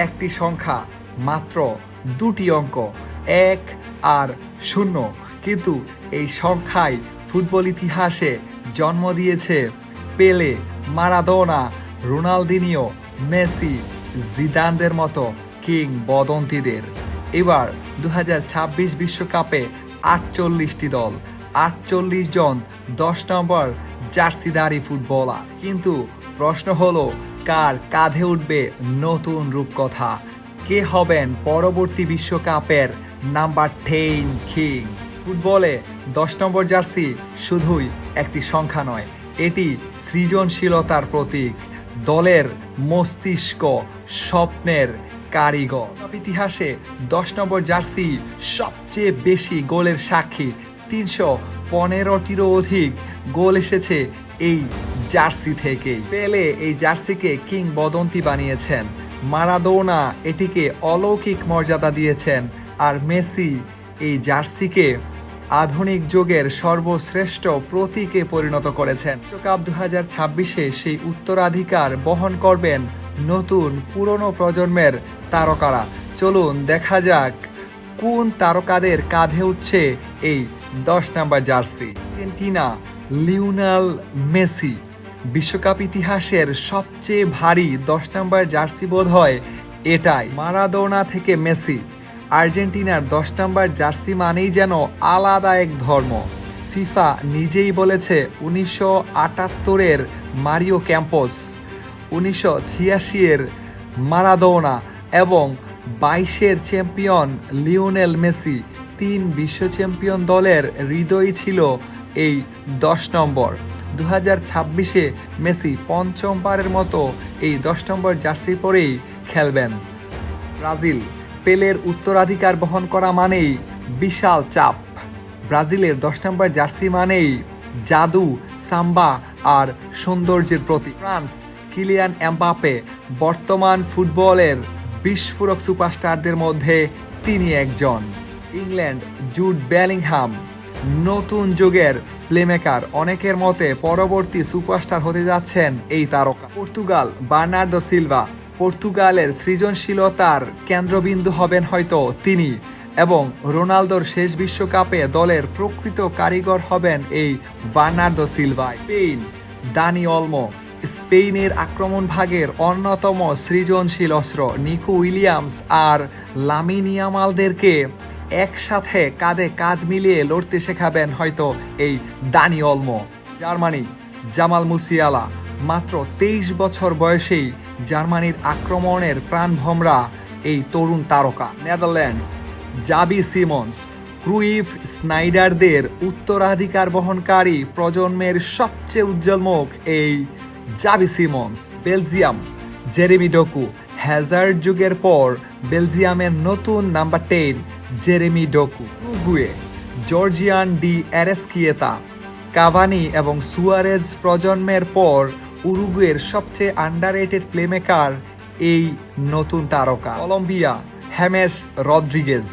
একটি সংখ্যা, মাত্র দুটি অঙ্ক, 1 আর 0, কিন্তু এই সংখ্যাই ফুটবল ইতিহাসে জন্ম দিয়েছে পেলে, মারাদোনা, রোনালদিনিও, মেসি, জিদানদের মতো কিংবদন্তিদের। এবার 2026 বিশ্বকাপে 48টি দল, 48 জন 10 নম্বর জার্সিধারী ফুটবলার। কিন্তু প্রশ্ন হলো, কার কাঁধে উঠবে নতুন রূপকথা? কে হবেন পরবর্তী বিশ্বকাপের নাম্বার 10 কিং? ফুটবলে 10 নম্বর জার্সি শুধুই একটি সংখ্যা নয়, এটি সৃজনশীলতার প্রতীক, দলের মস্তিষ্ক, স্বপ্নের কারিগর। ইতিহাসে 10 নম্বর জার্সি সবচেয়ে বেশি গোলের সাক্ষী, 315টিরও অধিক গোল এসেছে এই জার্সি থেকেই। পেলে এই জার্সিকে কিংবদন্তি বানিয়েছেন, মারাদোনা এটিকে অলৌকিক মর্যাদা দিয়েছেন, আর মেসি এই জার্সিকে আধুনিক যুগের সর্বশ্রেষ্ঠ প্রতীকে পরিণত করেছেন। বিশ্বকাপ 2026-এ সেই উত্তরাধিকার বহন করবেন নতুন পুরনো প্রজন্মের তারকারা। চলুন দেখা যাক কোন তারকাদের কাঁধে উঠছে এই 10 নম্বর জার্সি। Argentina, Lionel Messi. বিশ্বকাপ ইতিহাসের সবচেয়ে ভারী 10 নম্বর জার্সি বোধ হয় এটাই। মারাদোনা থেকে মেসি, আর্জেন্টিনার 10 নম্বর জার্সি মানেই যেন আলাদা এক ধর্ম। ফিফা নিজেই বলেছে 1978-এর মারিও ক্যাম্পোস, 1986-এর মারাদোনা এবং 22-এর চ্যাম্পিয়ন লিওনেল মেসি, 3 বিশ্ব চ্যাম্পিয়ন দলের হৃদয়ই ছিল এই 10 নম্বর। 2026-এ মেসি পঞ্চমবারের মতো এই 10 নম্বর জার্সি পরেই খেলবেন। ব্রাজিল, পেলের উত্তরাধিকার বহন করা মানেই বিশাল চাপ। ব্রাজিলের 10 নম্বর জার্সি মানেই জাদু, সাম্বা আর সৌন্দর্যের প্রতীক। ফ্রান্স, কিলিয়ান এমবাপে, বর্তমান ফুটবলের বিস্ফোরক সুপারস্টারদের মধ্যে তিনি একজন। ইংল্যান্ড, জুড বেলিংহাম, নতুন যুগের প্লেমেকার, অনেকের মতে পরবর্তী সুপারস্টার হতে যাচ্ছেন এই তারকা। পর্তুগাল, বার্নার্দো সিলভা, পর্তুগালের সৃজনশীলতার কেন্দ্রবিন্দু হবেন হয়তো তিনি, এবং রোনালদোর শেষ বিশ্বকাপে দলের প্রকৃত কারিগর হবেন এই বার্নার্দো সিলভা। স্পেন, দানি অলমো, স্পেনের আক্রমণ ভাগের অন্যতম সৃজনশীল অস্ত্র, নিকো উইলিয়ামস আর লামিন ইয়ামালদেরকে একসাথে কাঁধে কাঁধ মিলিয়ে লড়তে শেখাবেন হয়তো এই দানি অলমো। জার্মানি, জামাল মুসিয়ালা, মাত্র 23 বছর বয়সেই জার্মানির আক্রমণের প্রাণভমরা এই তরুণ তারকা। নেদারল্যান্ডস, জাবি সিমন্স, ক্রুইফ, স্নাইডারদের উত্তরাধিকার বহনকারী প্রজন্মের সবচেয়ে উজ্জ্বল মুখ এই জাবি সিমন্স। বেলজিয়াম, জেরেমি ডোকু, হ্যাজার্ড যুগের পর বেলজিয়ামের নতুন number 10 Jeremy ডোকু। Uruguay, Georgian D এরেস্কিয়েতা, Cavani এবং সুয়ারেজ প্রজন্মের পর উরুগুয়ের সবচেয়ে আন্ডাররেটেড প্লেমেকার এই নতুন তারকা। কলম্বিয়া, হেমেস রদ্রিগেজ,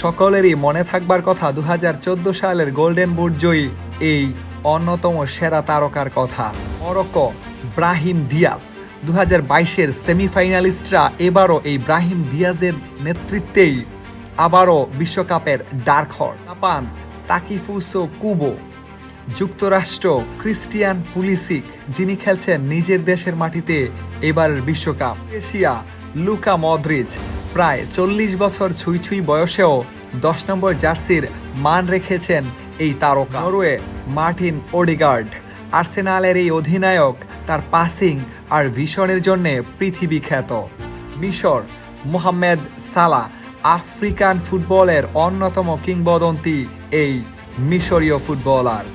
সকলেরই মনে থাকবার কথা 2014 সালের গোল্ডেন বুট জয়ী এই অন্যতম সেরা তারকার কথা। মরক্কো, ব্রাহিম দিয়াজ, 2022-এর সেমিফাইনালিস্টরা এবারও এই ব্রাহিম দিয়াজের নেতৃত্বেই আবারও বিশ্বকাপের ডার্ক হর্স। জাপান, তাকিফুসো কুবো, যুক্তরাষ্ট্র, ক্রিস্টিয়ান পুলিসিক, যিনি খেলছেন নিজের দেশের মাটিতে এবারের বিশ্বকাপ। এশিয়া, লুকা মদ্রিচ, প্রায় 40 বছর ছুঁই ছুঁই বয়সেও 10 নম্বর জার্সির মান রেখেছেন এই তারকা। নরওয়ে, মার্টিন ওডিগার্ড, আর্সেনালের এই অধিনায়ক তার পাসিং আর ভিশনের জন্য পৃথিবী খ্যাত। মিশর, মোহাম্মদ সালাহ, আফ্রিকান ফুটবলের অন্যতম কিংবদন্তি এই মিশরীয় ফুটবলার।